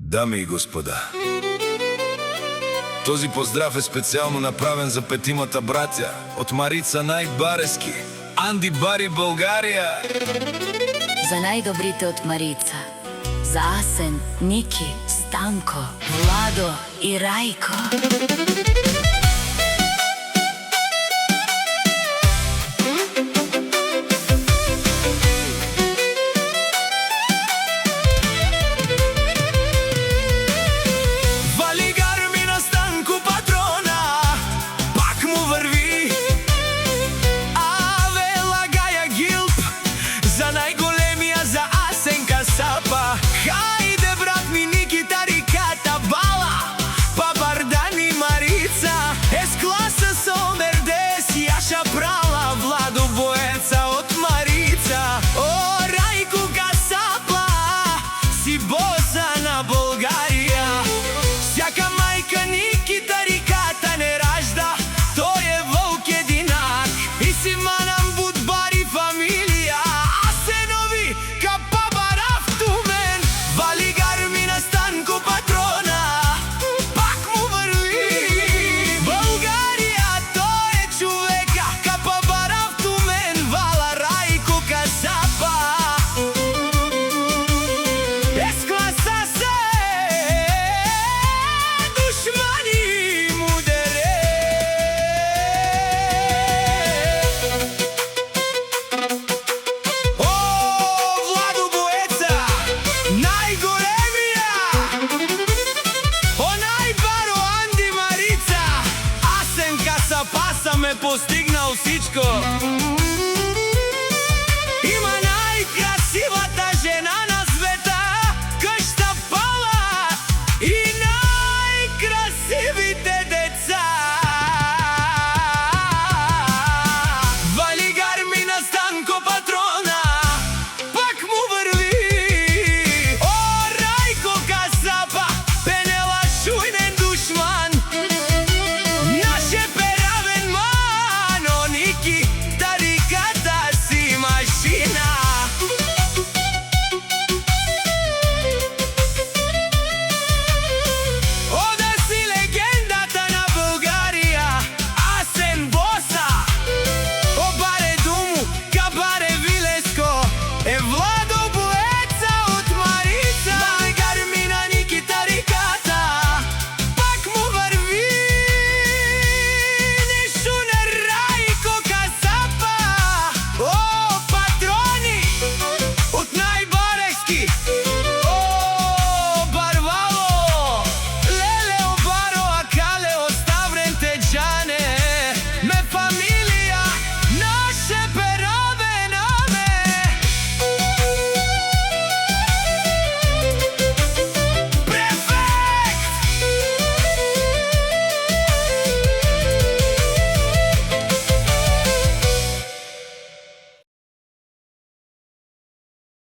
Дами и господа, този поздрав е специално направен за петимата братя от Марица Най-Барески, Анди Бари, България. За најдобрите од Марица, за Асен, Ники, Станко, Владо и Рајко. Хајде брат ми Никита риката бала, па Бардани Марица, С-класа со Мердес, Јаша Прала, Владо Боеца од Марица, о Рајко Касапла, си боса на Болгарија. Сјака мајка Никита риката не ражда, тој е волк единак, и си манам будбари фамилија, Асенови капа ме постигнал всичко.